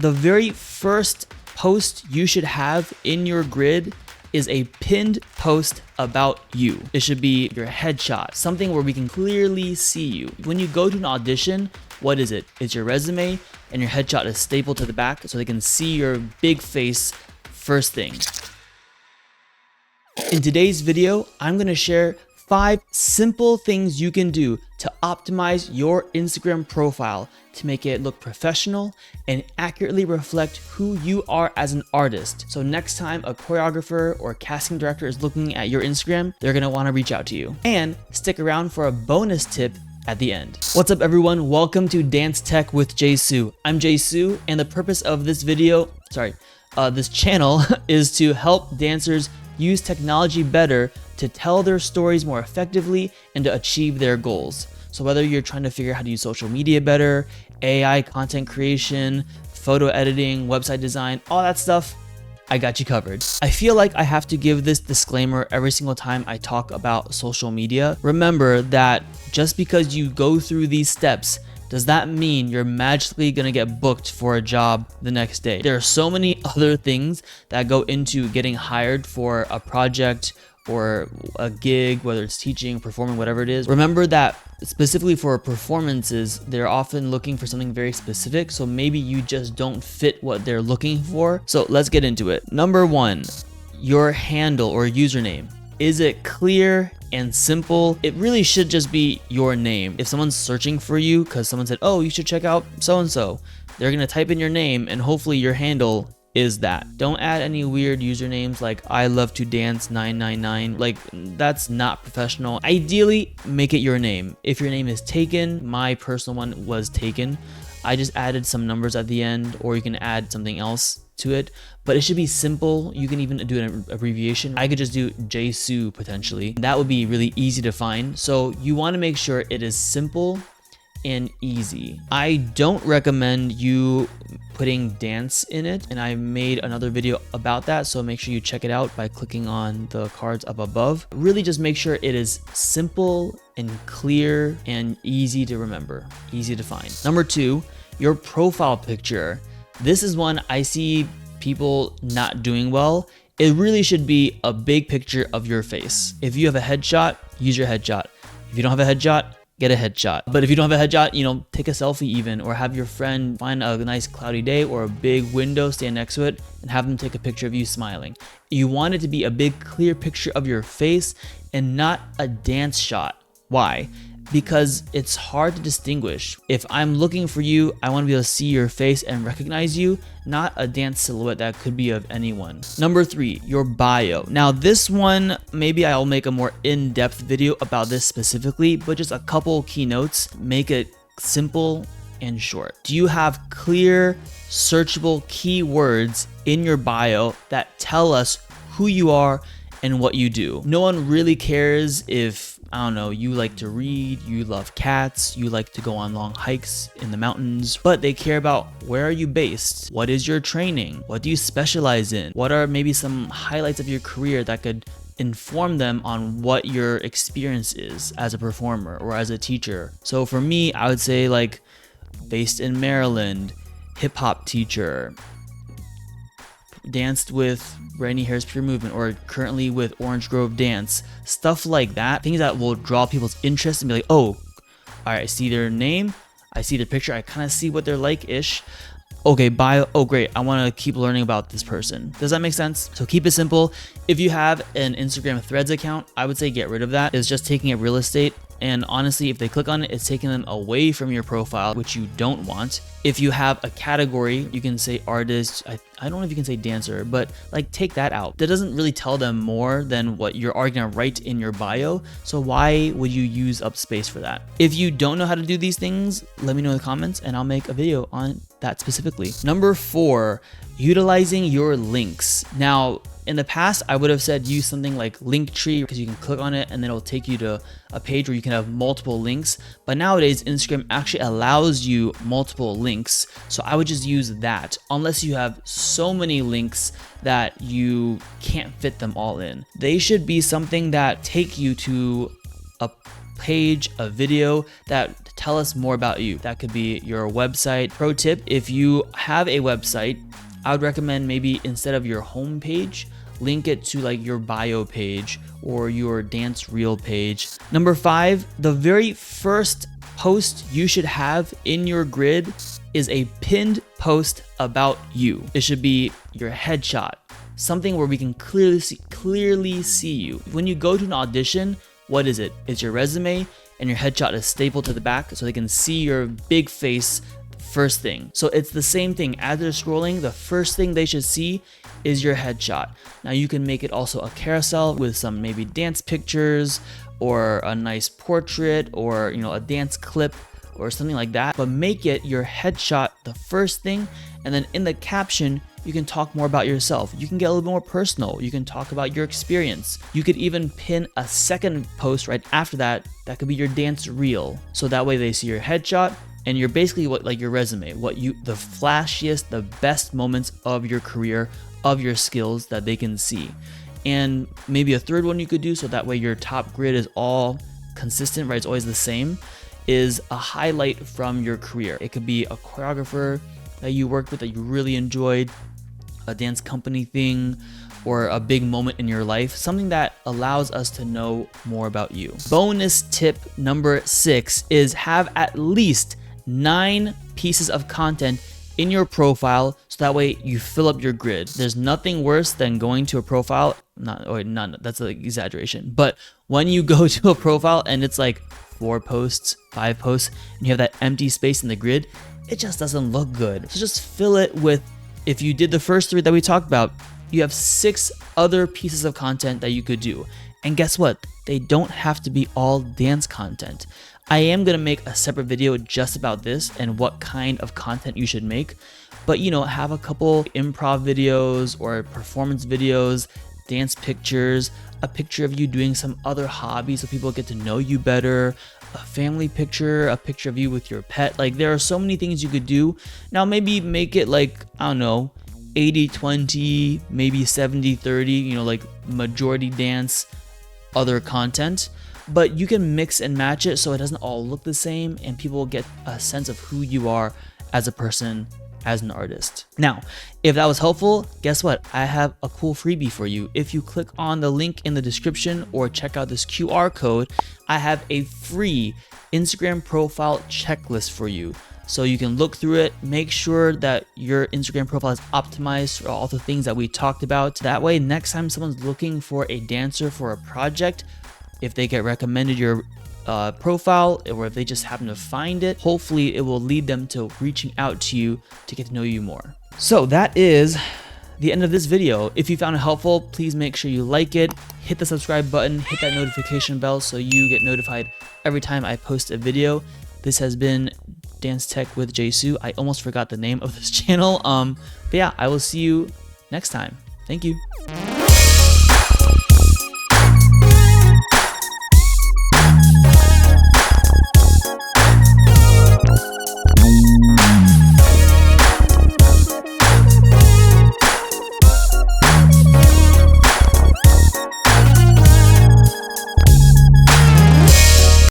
The very first post you should have in your grid is a pinned post about you. It should be your headshot, something where we can clearly see you. When you go to an audition, what is it? It's your resume, and your headshot is stapled to the back so they can see your big face first thing. In today's video, I'm gonna share 5 simple things you can do to optimize your Instagram profile to make it look professional and accurately reflect who you are as an artist. So next time a choreographer or casting director is looking at your Instagram, they're gonna wanna reach out to you. And stick around for a bonus tip at the end. What's up everyone? Welcome to Dance Tech with JHsu. I'm JHsu, and the purpose of this this channel is to help dancers use technology better to tell their stories more effectively and to achieve their goals. So whether you're trying to figure out how to use social media better, AI content creation, photo editing, website design, all that stuff, I got you covered. I feel like I have to give this disclaimer every single time I talk about social media. Remember that just because you go through these steps does that mean you're magically gonna get booked for a job the next day. There are so many other things that go into getting hired for a project or a gig, whether it's teaching, performing, whatever it is. Remember that specifically for performances, they're often looking for something very specific, so maybe you just don't fit what they're looking for. So let's get into it. Number 1, your handle or username. Is it clear and simple? It really should just be your name. If someone's searching for you because someone said, oh, you should check out so-and-so, they're gonna type in your name and hopefully your handle is that. Don't add any weird usernames like I love to dance 999. Like, that's not professional. Ideally, make it your name. If your name is taken, my personal one was taken, I just added some numbers at the end, or you can add something else to it, but it should be simple. You can even do an abbreviation. I could just do JHsu potentially. That would be really easy to find. So you want to make sure it is simple and easy. I don't recommend you putting dance in it, and I made another video about that, so make sure you check it out by clicking on the cards up above. Really just make sure it is simple and clear and easy to remember, easy to find. Number 2, your profile picture. This is one I see people not doing well. It really should be a big picture of your face. If you have a headshot, use your headshot. If you don't have a headshot, get a headshot. But if you don't have a headshot, take a selfie even, or have your friend find a nice cloudy day or a big window, stand next to it, and have them take a picture of you smiling. You want it to be a big clear picture of your face and not a dance shot. Why? Because it's hard to distinguish. If I'm looking for you, I want to be able to see your face and recognize you, not a dance silhouette that could be of anyone. Number 3, your bio. Now this one, maybe I'll make a more in-depth video about this specifically, but just a couple keynotes. Make it simple and short. Do you have clear, searchable keywords in your bio that tell us who you are and what you do? No one really cares if, I don't know, you like to read, you love cats, you like to go on long hikes in the mountains, but they care about where are you based? What is your training? What do you specialize in? What are maybe some highlights of your career that could inform them on what your experience is as a performer or as a teacher? So for me, I would say like based in Maryland, hip hop teacher, danced with Rainy Hair's Pure Movement, or currently with Orange Grove Dance, stuff like that. Things that will draw people's interest and be like, oh, all right, I see their name, I see their picture, I kind of see what they're like-ish. Okay, bio, oh great, I want to keep learning about this person. Does that make sense? So keep it simple. If you have an Instagram Threads account, I would say get rid of that. It's just taking up real estate. And honestly, if they click on it, it's taking them away from your profile, which you don't want. If you have a category, you can say artist. I don't know if you can say dancer, but like take that out. That doesn't really tell them more than what you're already gonna write in your bio. So why would you use up space for that? If you don't know how to do these things, let me know in the comments and I'll make a video on that specifically. Number 4, utilizing your links. Now, in the past, I would have said use something like Linktree because you can click on it and then it'll take you to a page where you can have multiple links. But nowadays, Instagram actually allows you multiple links. So I would just use that unless you have so many links that you can't fit them all in. They should be something that take you to a page, a video that tell us more about you. That could be your website. Pro tip, if you have a website, I would recommend maybe instead of your home page, link it to like your bio page or your dance reel page. Number 5, the very first post you should have in your grid is a pinned post about you. It should be your headshot, something where we can clearly see you. When you go to an audition, what is it? It's your resume and your headshot is stapled to the back so they can see your big face first thing. So it's the same thing. As they're scrolling, the first thing they should see is your headshot. Now you can make it also a carousel with some maybe dance pictures or a nice portrait or a dance clip or something like that, but make it your headshot the first thing, and then in the caption you can talk more about yourself. You can get a little bit more personal. You can talk about your experience. You could even pin a second post right after that. That could be your dance reel. So that way they see your headshot and you're basically like your resume, the flashiest, the best moments of your career, of your skills that they can see. And maybe a third one you could do so that way your top grid is all consistent, right? It's always the same, is a highlight from your career. It could be a choreographer that you worked with that you really enjoyed, a dance company thing, or a big moment in your life, something that allows us to know more about you. Bonus tip number 6 is have at least 9 pieces of content in your profile so that way you fill up your grid. There's nothing worse than going to a profile, that's an exaggeration, but when you go to a profile and it's like 4 posts, 5 posts, and you have that empty space in the grid, it just doesn't look good. So just fill it with, if you did the first 3 that we talked about, you have 6 other pieces of content that you could do. And guess what? They don't have to be all dance content. I am gonna make a separate video just about this and what kind of content you should make, but have a couple improv videos or performance videos, dance pictures, a picture of you doing some other hobby so people get to know you better, a family picture, a picture of you with your pet. Like there are so many things you could do. Now maybe make it like, I don't know, 80-20, maybe 70-30, like majority dance, other content. But you can mix and match it so it doesn't all look the same and people will get a sense of who you are as a person, as an artist. Now, if that was helpful, guess what? I have a cool freebie for you. If you click on the link in the description or check out this QR code, I have a free Instagram profile checklist for you. So you can look through it, make sure that your Instagram profile is optimized for all the things that we talked about. That way, next time someone's looking for a dancer for a project, if they get recommended your profile or if they just happen to find it, hopefully it will lead them to reaching out to you to get to know you more. So that is the end of this video. If you found it helpful, please make sure you like it, hit the subscribe button, hit that notification bell so you get notified every time I post a video. This has been Dance Tech with JHsu. I almost forgot the name of this channel. But yeah, I will see you next time. Thank you.